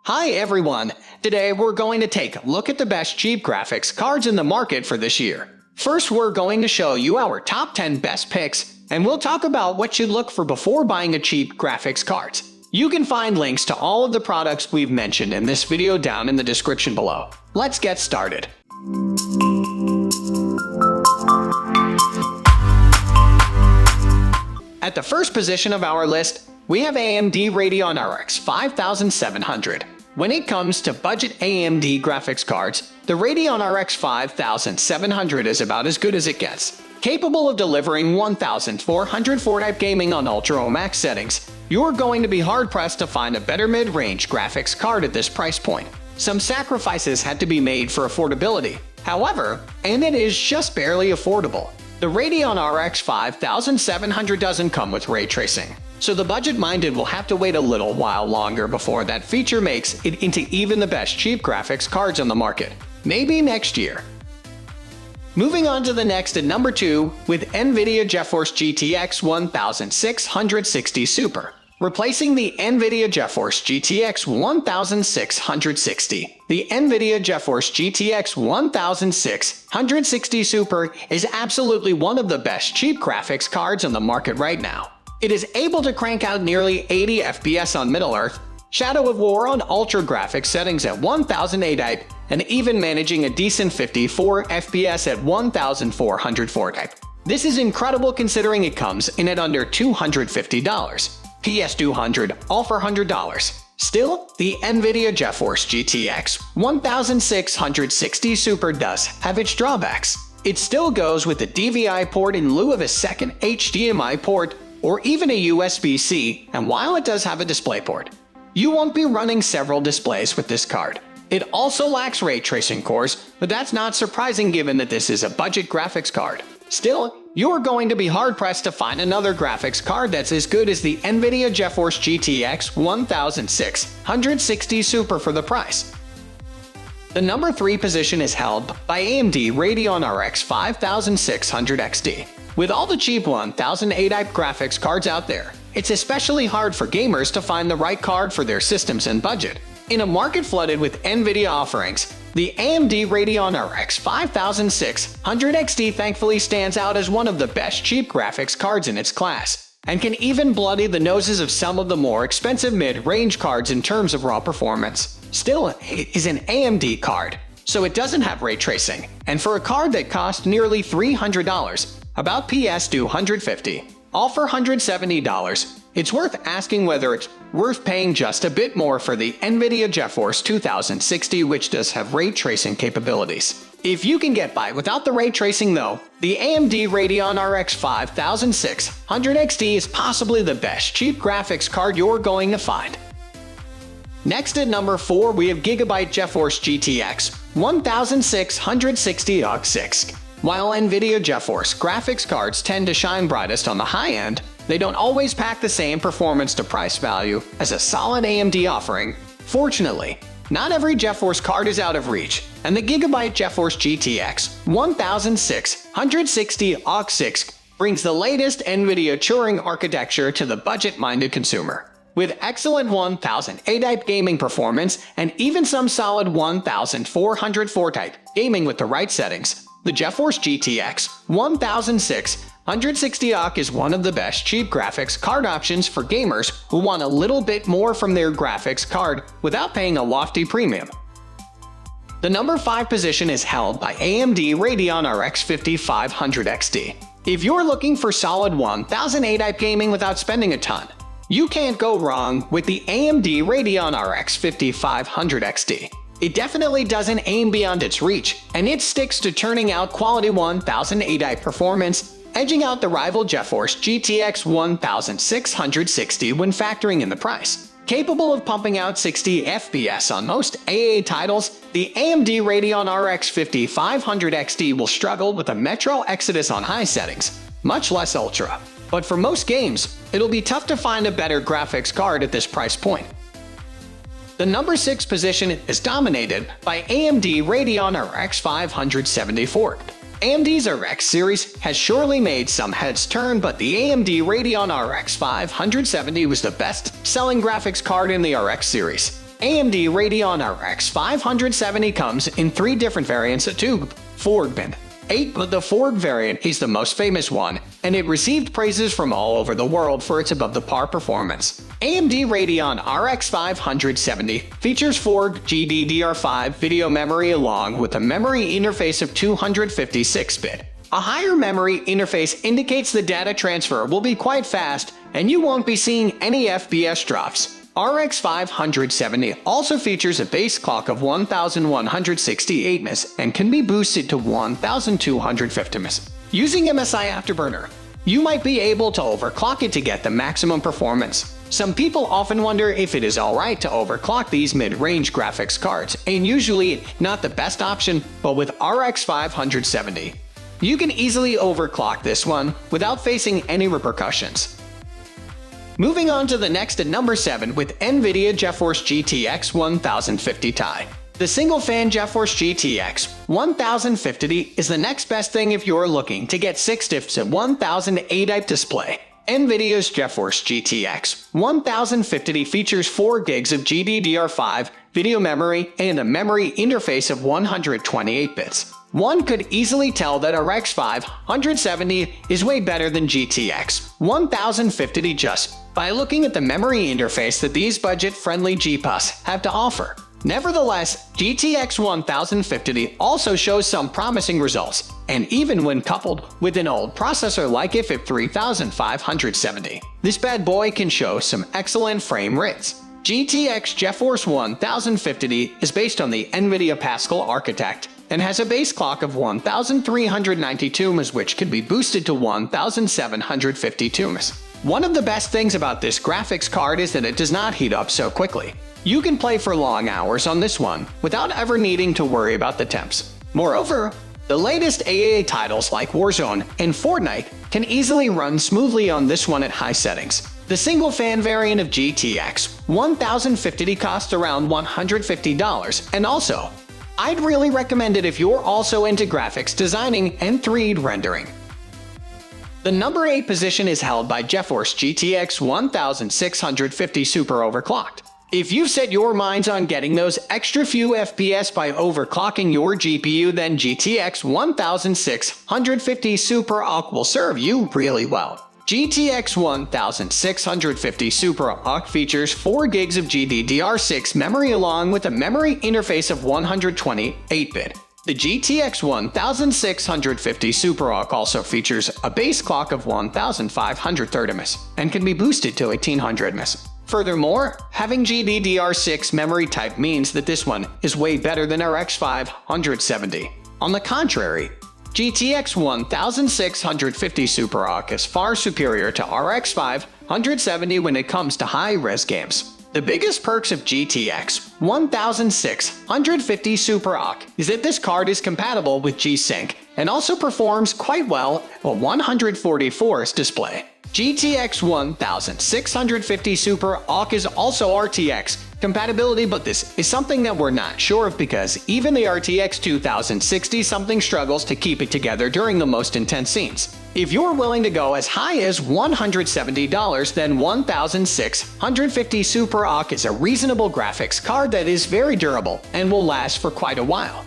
Hi everyone! Today we're going to take a look at the best cheap graphics cards in the market for this year. First, we're going to show you our top 10 best picks, and we'll talk about what you look for before buying a cheap graphics card. You can find links to all of the products we've mentioned in this video down in the description below. Let's get started. At the first position of our list, we have AMD Radeon RX 5700. When it comes to budget AMD graphics cards, the Radeon RX 5700 is about as good as it gets. Capable of delivering 1404 type gaming on Ultra Max settings, you're going to be hard-pressed to find a better mid-range graphics card at this price point. Some sacrifices had to be made for affordability, however, and it is just barely affordable. The Radeon RX 5700 doesn't come with ray tracing, so the budget-minded will have to wait a little while longer before that feature makes it into even the best cheap graphics cards on the market. Maybe next year. Moving on to the next at number 2 with Nvidia GeForce GTX 1660 Super. Replacing the Nvidia GeForce GTX 1660. The Nvidia GeForce GTX 1660 Super is absolutely one of the best cheap graphics cards on the market right now. It is able to crank out nearly 80 FPS on Middle-earth, Shadow of War on ultra graphics settings at 1008 type, and even managing a decent 54 FPS at 1404 type. This is incredible considering it comes in at under $250. PS200 all for $100. Still, the Nvidia GeForce GTX 1660 Super does have its drawbacks. It still goes with a DVI port in lieu of a second HDMI port or even a USB-C, and while it does have a DisplayPort, you won't be running several displays with this card. It also lacks ray tracing cores, but that's not surprising given that this is a budget graphics card. Still, you're going to be hard-pressed to find another graphics card that's as good as the Nvidia GeForce GTX 1660 Super for the price. The number 3 position is held by AMD Radeon RX 5600 XT. With all the cheap 1008 type graphics cards out there, it's especially hard for gamers to find the right card for their systems and budget. In a market flooded with Nvidia offerings, the AMD Radeon RX 5600 XT thankfully stands out as one of the best cheap graphics cards in its class, and can even bloody the noses of some of the more expensive mid-range cards in terms of raw performance. Still, it is an AMD card, so it doesn't have ray tracing, and for a card that costs nearly $300, about PS250, all for $170, it's worth asking whether it's worth paying just a bit more for the Nvidia GeForce 2060, which does have ray tracing capabilities. If you can get by without the ray tracing though, the AMD Radeon RX 5600 XT is possibly the best cheap graphics card you're going to find. Next at number 4 we have Gigabyte GeForce GTX 1660 AUX6. While Nvidia GeForce graphics cards tend to shine brightest on the high end, they don't always pack the same performance to price value as a solid AMD offering. Fortunately, not every GeForce card is out of reach, and the Gigabyte GeForce GTX 1660 AUX6 brings the latest Nvidia Turing architecture to the budget-minded consumer. With excellent 1008 type gaming performance and even some solid 1404 type gaming with the right settings, the GeForce GTX 1660 AUX is one of the best cheap graphics card options for gamers who want a little bit more from their graphics card without paying a lofty premium. The number 5 position is held by AMD Radeon RX 5500 XT. If you're looking for solid 1008 type gaming without spending a ton, you can't go wrong with the AMD Radeon RX 5500 XT. It definitely doesn't aim beyond its reach, and it sticks to turning out quality 1008 type performance, edging out the rival GeForce GTX 1660 when factoring in the price. Capable of pumping out 60 FPS on most AA titles, the AMD Radeon RX 5500 XT will struggle with a Metro Exodus on high settings, much less Ultra. But for most games, it'll be tough to find a better graphics card at this price point. The number 6 position is dominated by AMD Radeon RX 574. AMD's RX series has surely made some heads turn, but the AMD Radeon RX 570 was the best-selling graphics card in the RX series. AMD Radeon RX 570 comes in 3 different variants: a 2, 4, and 8, but the 4 variant is the most famous one, and it received praises from all over the world for its above-the-par performance. AMD Radeon RX 570 features 4 GDDR5 video memory along with a memory interface of 256-bit. A higher memory interface indicates the data transfer will be quite fast, and you won't be seeing any FPS drops. RX 570 also features a base clock of 1168 ms and can be boosted to 1250 ms. Using MSI Afterburner, you might be able to overclock it to get the maximum performance. Some people often wonder if it is alright to overclock these mid-range graphics cards, and usually not the best option, but with RX 570, you can easily overclock this one without facing any repercussions. Moving on to the next at number 7 with Nvidia GeForce GTX 1050 Ti. The single-fan GeForce GTX 1050 is the next best thing if you're looking to get 6 diffs at 1080p display. Nvidia's GeForce GTX 1050 features 4 gigs of GDDR5 video memory and a memory interface of 128 bits. One could easily tell that RX 570 is way better than GTX 1050 just by looking at the memory interface that these budget-friendly GPUs have to offer. Nevertheless, GTX 1050 also shows some promising results, and even when coupled with an old processor like IFIP 3570, this bad boy can show some excellent frame rates. GTX GeForce 1050 is based on the Nvidia Pascal architect and has a base clock of 1392 ms, which can be boosted to 1752 ms. One of the best things about this graphics card is that it does not heat up so quickly. You can play for long hours on this one without ever needing to worry about the temps. Moreover, the latest AAA titles like Warzone and Fortnite can easily run smoothly on this one at high settings. The single-fan variant of GTX 1050 costs around $150, and also, I'd really recommend it if you're also into graphics designing and 3D rendering. The number 8 position is held by GeForce GTX 1650 Super Overclocked. If you've set your minds on getting those extra few FPS by overclocking your GPU, then GTX 1650 Super will serve you really well. GTX 1650 Super features 4 gigs of GDDR6 memory along with a memory interface of 128-bit. The GTX 1650 Super also features a base clock of 1530 ms and can be boosted to 1800 ms. Furthermore, having GDDR6 memory type means that this one is way better than RX 570. On the contrary, GTX 1650 Super is far superior to RX 570 when it comes to high-res games. The biggest perks of GTX 1650 Super is that this card is compatible with G-Sync and also performs quite well at 144Hz display. GTX 1650 Super is also RTX compatibility, but this is something that we're not sure of because even the RTX 2060 something struggles to keep it together during the most intense scenes. If you're willing to go as high as $170, then 1650 Super is a reasonable graphics card that is very durable and will last for quite a while.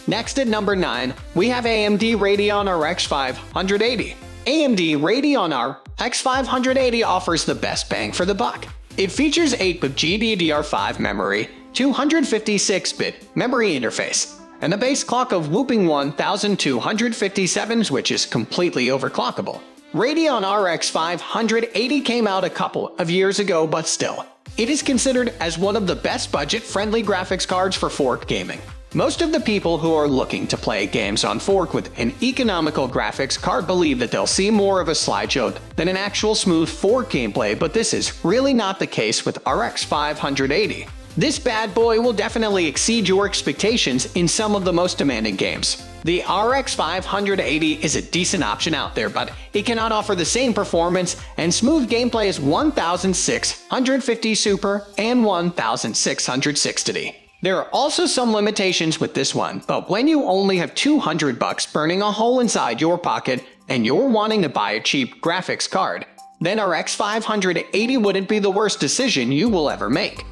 Next at number 9, we have AMD Radeon RX 580. AMD Radeon RX 580 offers the best bang for the buck. It features 8-bit GDDR5 memory, 256-bit memory interface, and a base clock of whopping 1257, which is completely overclockable. Radeon RX 580 came out a couple of years ago, but still, it is considered as one of the best budget-friendly graphics cards for fork gaming. Most of the people who are looking to play games on fork with an economical graphics card believe that they'll see more of a slideshow than an actual smooth fork gameplay, but this is really not the case with RX 580. This bad boy will definitely exceed your expectations in some of the most demanding games. The RX 580 is a decent option out there, but it cannot offer the same performance and smooth gameplay as 1650 Super and 1660. There are also some limitations with this one, but when you only have $200 burning a hole inside your pocket and you're wanting to buy a cheap graphics card, then RX 580 wouldn't be the worst decision you will ever make.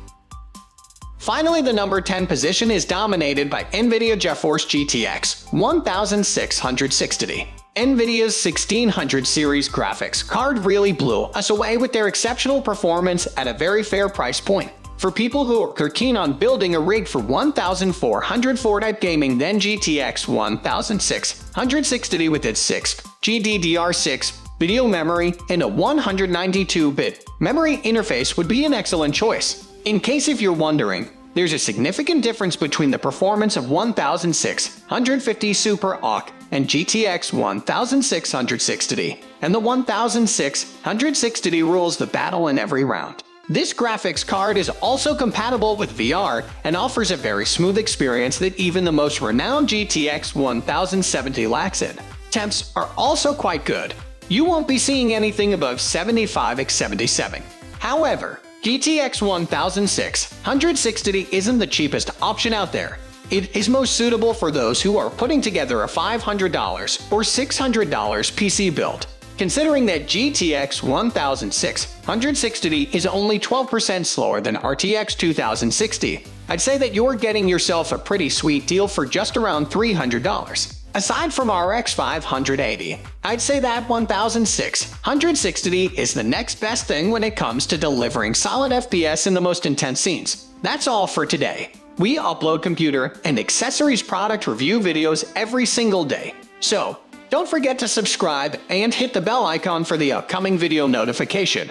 Finally, the number 10 position is dominated by Nvidia GeForce GTX 1660. Nvidia's 1600 series graphics card really blew us away with their exceptional performance at a very fair price point. For people who are keen on building a rig for 1404 type gaming, then GTX 1660 with its 6th GDDR6 video memory and a 192-bit memory interface would be an excellent choice. In case if you're wondering, there's a significant difference between the performance of 1650 Super AUK and GTX 1660, and the 1660 rules the battle in every round. This graphics card is also compatible with VR and offers a very smooth experience that even the most renowned GTX 1070 lacks in. Temps are also quite good. You won't be seeing anything above 75x77. However, GTX 1660 isn't the cheapest option out there. It is most suitable for those who are putting together a $500 or $600 PC build. Considering that GTX 1660 is only 12% slower than RTX 2060, I'd say that you're getting yourself a pretty sweet deal for just around $300. Aside from RX 580, I'd say that 1660 is the next best thing when it comes to delivering solid FPS in the most intense scenes. That's all for today. We upload computer and accessories product review videos every single day, so don't forget to subscribe and hit the bell icon for the upcoming video notification.